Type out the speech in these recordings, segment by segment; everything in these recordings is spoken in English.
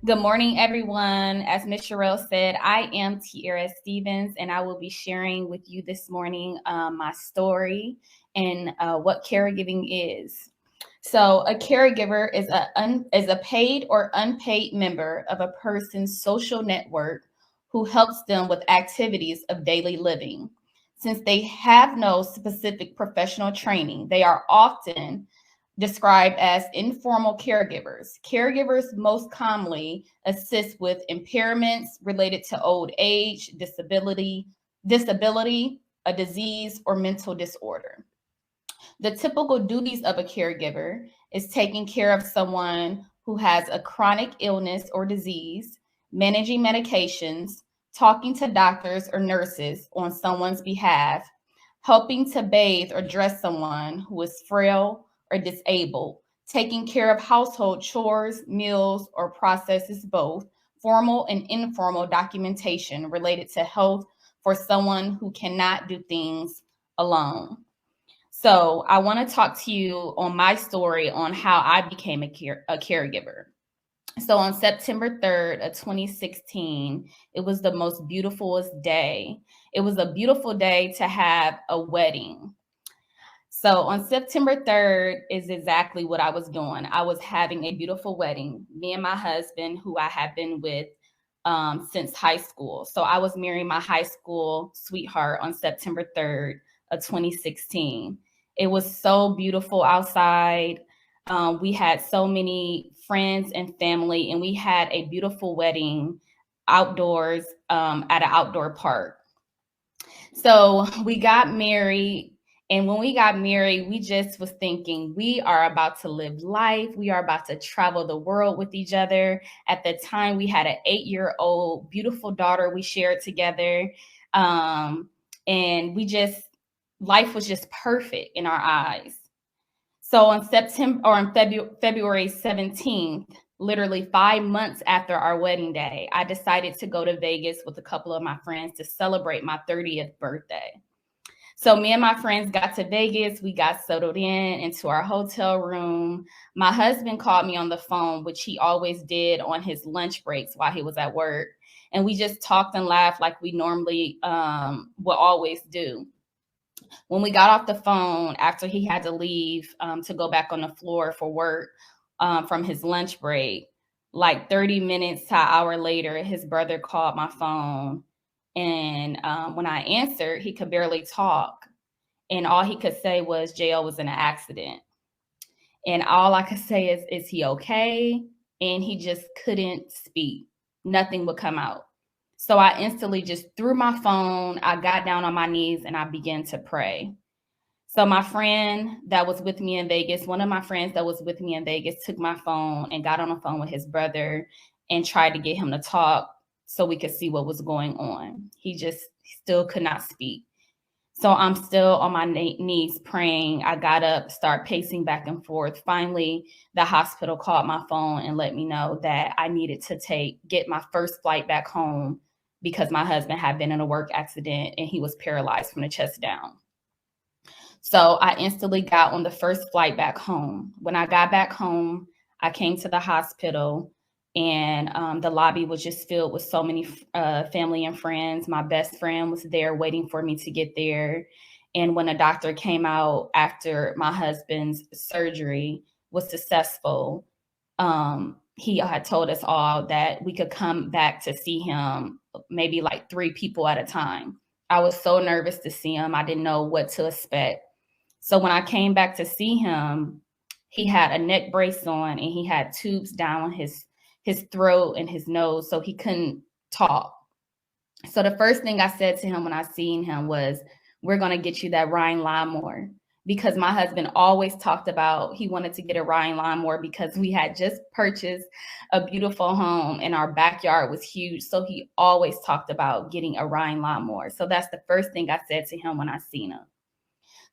Good morning, everyone. As Ms. Sherelle said, I am Tierra Stevens, and I will be sharing with you this morning my story and what caregiving is. So, a caregiver is a paid or unpaid member of a person's social network who helps them with activities of daily living. Since they have no specific professional training, they are often described as informal caregivers. Caregivers most commonly assist with impairments related to old age, disability, a disease, or mental disorder. The typical duties of a caregiver is taking care of someone who has a chronic illness or disease, managing medications, talking to doctors or nurses on someone's behalf, helping to bathe or dress someone who is frail or disabled, taking care of household chores, meals, or processes both formal and informal documentation related to health for someone who cannot do things alone. So I want to talk to you on my story on how I became a caregiver. So on September 3rd of 2016, it was the most beautifulest day. It was a beautiful day to have a wedding. So on September 3rd is exactly what I was doing. I was having a beautiful wedding. Me and my husband, who I have been with since high school. So I was marrying my high school sweetheart on September 3rd of 2016. It was so beautiful outside. We had so many friends and family, and we had a beautiful wedding outdoors at an outdoor park. So we got married. And when we got married, we just was thinking we are about to live life. We are about to travel the world with each other. At the time, we had an 8-year-old beautiful daughter we shared together. And life was just perfect in our eyes. So on February 17th, literally 5 months after our wedding day, I decided to go to Vegas with a couple of my friends to celebrate my 30th birthday. So me and my friends got to Vegas. We got settled into our hotel room. My husband called me on the phone, which he always did on his lunch breaks while he was at work. And we just talked and laughed like we normally would always do. When we got off the phone after he had to leave to go back on the floor for work from his lunch break, like 30 minutes to an hour later, his brother called my phone. And when I answered, he could barely talk. And all he could say was JL was in an accident. And all I could say is he okay? And he just couldn't speak. Nothing would come out. So I instantly just threw my phone. I got down on my knees and I began to pray. So my friend that was with me in Vegas, one of my friends that was with me in Vegas took my phone and got on the phone with his brother and tried to get him to talk so we could see what was going on. He just still could not speak. So I'm still on my knees praying. I got up, start pacing back and forth. Finally, the hospital called my phone and let me know that I needed to get my first flight back home because my husband had been in a work accident and he was paralyzed from the chest down. So I instantly got on the first flight back home. When I got back home, I came to the hospital and the lobby was just filled with so many family and friends. My best friend was there waiting for me to get there. And when a doctor came out after my husband's surgery was successful, he had told us all that we could come back to see him, maybe like 3 people at a time. I was so nervous to see him. I didn't know what to expect. So when I came back to see him, he had a neck brace on and he had tubes down his throat and his nose, so he couldn't talk. So the first thing I said to him when I seen him was, we're going to get you that Ryan lawnmower, because my husband always talked about he wanted to get a Ryan lawnmower because we had just purchased a beautiful home and our backyard was huge. So he always talked about getting a Ryan lawnmower. So that's the first thing I said to him when I seen him.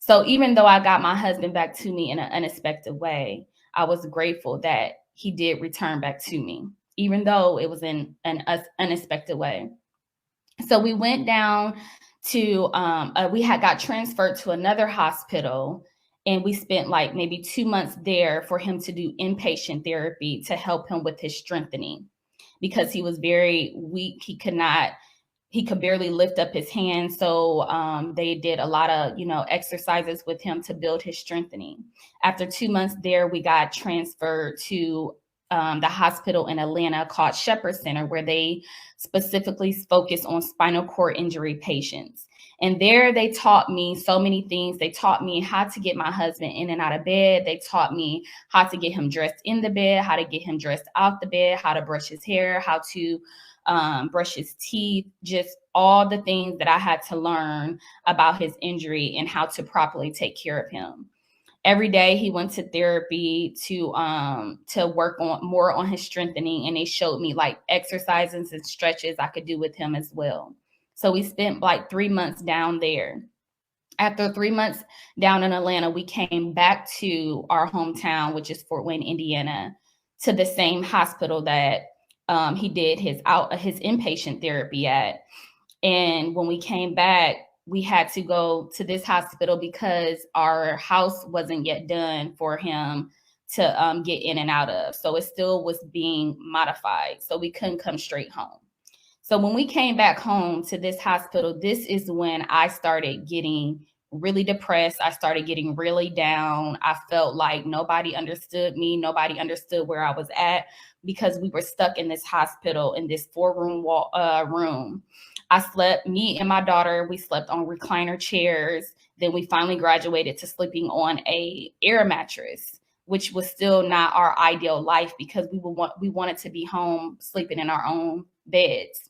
So even though I got my husband back to me in an unexpected way, I was grateful that he did return back to me, even though it was in an unexpected way. So we went down to, we had got transferred to another hospital, and we spent like maybe 2 months there for him to do inpatient therapy to help him with his strengthening. because he was very weak. He could barely lift up his hands. So they did a lot of, exercises with him to build his strengthening. After 2 months there, we got transferred to the hospital in Atlanta called Shepherd Center, where they specifically focus on spinal cord injury patients. And there they taught me so many things. They taught me how to get my husband in and out of bed. They taught me how to get him dressed in the bed, how to get him dressed out the bed, how to brush his hair, how to brush his teeth, just all the things that I had to learn about his injury and how to properly take care of him. Every day he went to therapy to work on more on his strengthening, and they showed me like exercises and stretches I could do with him as well. So we spent like 3 months down there. After 3 months down in Atlanta, we came back to our hometown, which is Fort Wayne, Indiana, to the same hospital that he did his inpatient therapy at. And when we came back, we had to go to this hospital because our house wasn't yet done for him to get in and out of. So it still was being modified. So we couldn't come straight home. So when we came back home to this hospital, this is when I started getting really depressed. I started getting really down. I felt like nobody understood me. Nobody understood where I was at, because we were stuck in this hospital in this 4-room room. Me and my daughter, we slept on recliner chairs. Then we finally graduated to sleeping on a air mattress, which was still not our ideal life, because we wanted to be home sleeping in our own beds.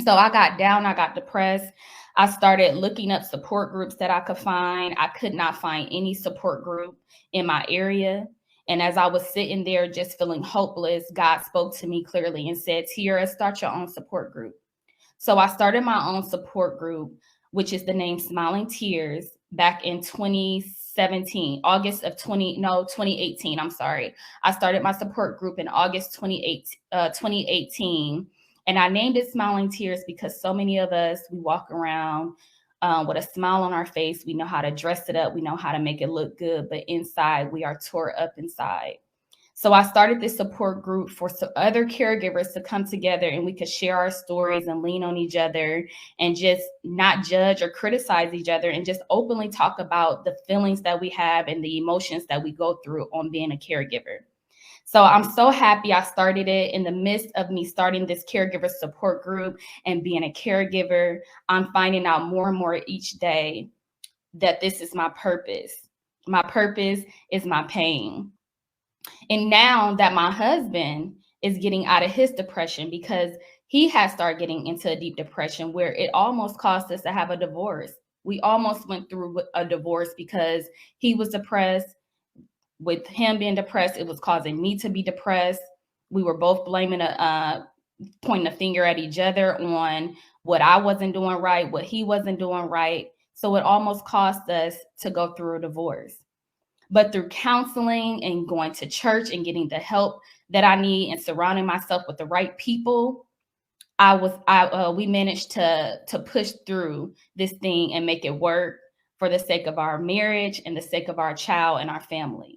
So I got down, I got depressed. I started looking up support groups that I could find. I could not find any support group in my area. And as I was sitting there just feeling hopeless, God spoke to me clearly and said, Tierra, start your own support group. So I started my own support group, which is the name Smiling Tears, back in 2018. I'm sorry. I started my support group in August 2018. And I named it Smiling Tears because so many of us, we walk around with a smile on our face. We know how to dress it up. We know how to make it look good. But inside, we are tore up inside. So I started this support group for other caregivers to come together, and we could share our stories and lean on each other and just not judge or criticize each other, and just openly talk about the feelings that we have and the emotions that we go through on being a caregiver. So I'm so happy I started it. In the midst of me starting this caregiver support group and being a caregiver, I'm finding out more and more each day that this is my purpose. My purpose is my pain. And now that my husband is getting out of his depression, because he has started getting into a deep depression where it almost caused us to have a divorce. We almost went through a divorce because he was depressed. With him being depressed, it was causing me to be depressed. We were both pointing a finger at each other on what I wasn't doing right, what he wasn't doing right. So it almost cost us to go through a divorce. But through counseling and going to church and getting the help that I need and surrounding myself with the right people, we managed to push through this thing and make it work for the sake of our marriage and the sake of our child and our family.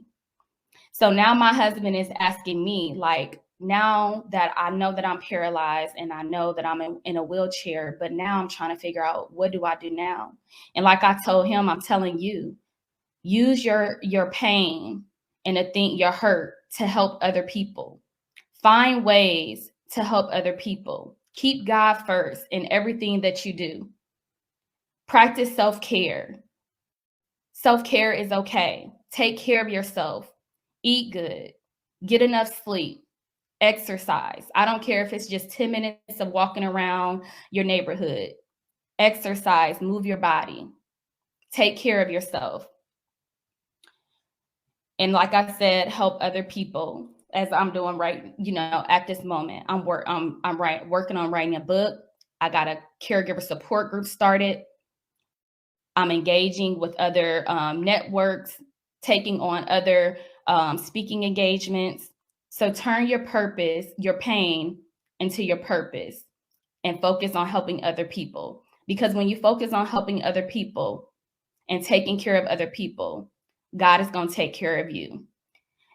So now my husband is asking me, like, now that I know that I'm paralyzed and I know that I'm in a wheelchair, but now I'm trying to figure out, what do I do now? And like I told him, I'm telling you, use your pain and your hurt to help other people. Find ways to help other people. Keep God first in everything that you do. Practice self-care. Self-care is okay. Take care of yourself. Eat good. Get enough sleep. Exercise. I don't care if it's just 10 minutes of walking around your neighborhood. Exercise. Move your body. Take care of yourself. And like I said, help other people, as I'm doing right, at this moment. I'm working on writing a book. I got a caregiver support group started. I'm engaging with other networks, taking on other speaking engagements. So turn your purpose, your pain, into your purpose, and focus on helping other people. Because when you focus on helping other people and taking care of other people, God is going to take care of you.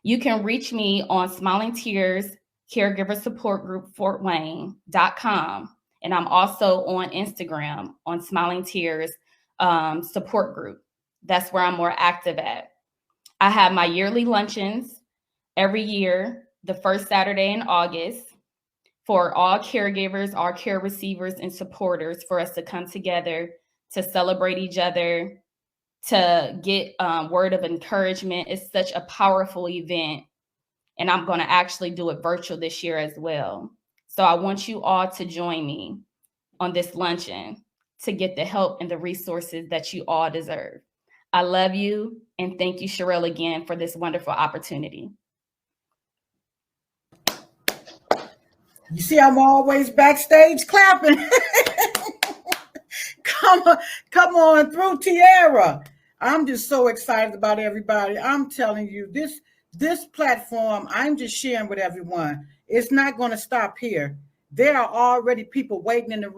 You can reach me on Smiling Tears Caregiver Support Group FortWayne.com. And I'm also on Instagram on Smiling Tears support group. That's where I'm more active at. I have my yearly luncheons every year, the first Saturday in August, for all caregivers, all care receivers, and supporters, for us to come together to celebrate each other, to get word of encouragement. It's such a powerful event. And I'm going to actually do it virtual this year as well. So I want you all to join me on this luncheon to get the help and the resources that you all deserve. I love you, and thank you, Sherelle, again for this wonderful opportunity. You see, I'm always backstage clapping. Come on through, Tierra. I'm just so excited about everybody. I'm telling you, this platform, I'm just sharing with everyone. It's not going to stop here. There are already people waiting in the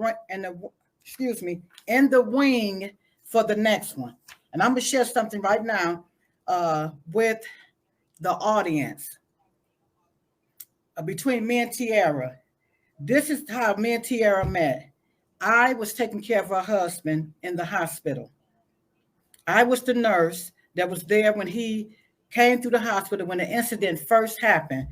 wing for the next one. And I'm going to share something right now with the audience. Between me and Tierra. This is how me and Tierra met. I was taking care of her husband in the hospital. I was the nurse that was there when he came through the hospital when the incident first happened.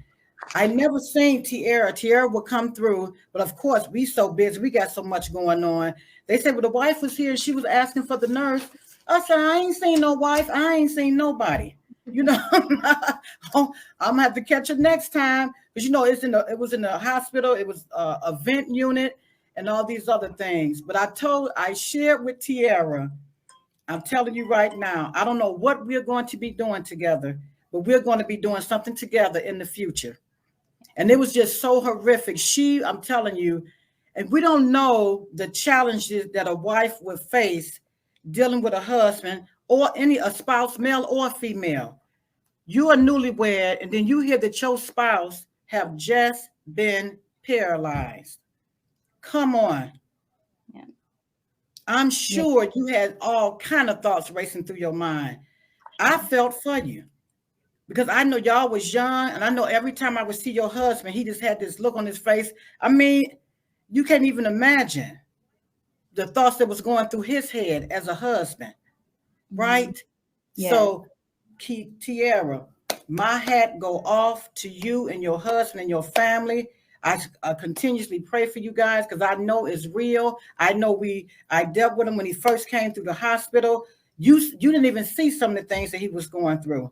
I never seen Tierra. Tierra would come through, but of course, we so busy. We got so much going on. They said, well, the wife was here and she was asking for the nurse. I said, I ain't seen no wife. I ain't seen nobody. You know, I'm gonna have to catch it next time. Because you know, it was in the hospital, it was a vent unit and all these other things. But I shared with Tierra, I'm telling you right now, I don't know what we're going to be doing together, but we're going to be doing something together in the future. And it was just so horrific. I'm telling you, and we don't know the challenges that a wife would face dealing with a husband or a spouse, male or female. You are newlywed, and then you hear that your spouse have just been paralyzed. Come on. Yeah. I'm sure you had all kind of thoughts racing through your mind. I felt for you because I know y'all was young, and I know every time I would see your husband, he just had this look on his face. I mean, you can't even imagine the thoughts that was going through his head as a husband, right? Yeah. So, Tierra, my hat go off to you and your husband and your family. I continuously pray for you guys because I know it's real. I know I dealt with him when he first came through the hospital. You didn't even see some of the things that he was going through.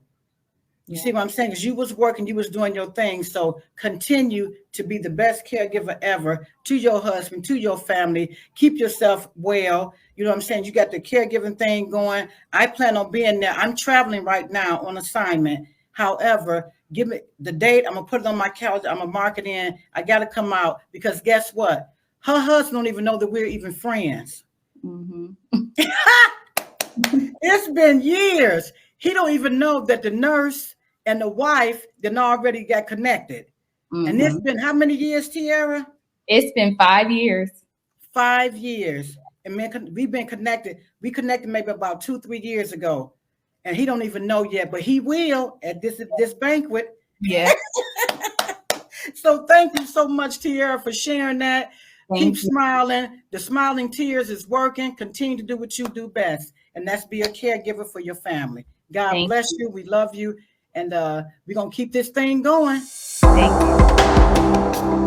You see what I'm saying? Because you was working, you was doing your thing. So continue to be the best caregiver ever to your husband, to your family. Keep yourself well. You know what I'm saying? You got the caregiving thing going. I plan on being there. I'm traveling right now on assignment. However, give me the date. I'm going to put it on my calendar. I'm going to mark it in. I got to come out because guess what? Her husband don't even know that we're even friends. Mm-hmm. It's been years. He don't even know that the nurse and the wife then already got connected. Mm-hmm. And it's been how many years, Tierra? It's been 5 years. 5 years. And man, we've been connected. We connected maybe about 2-3 years ago. And he don't even know yet, but he will at this banquet. Yeah. So thank you so much, Tierra, for sharing that. Keep smiling. The smiling tears is working. Continue to do what you do best. And that's be a caregiver for your family. God bless you. We love you. And we're going to keep this thing going. Thank you.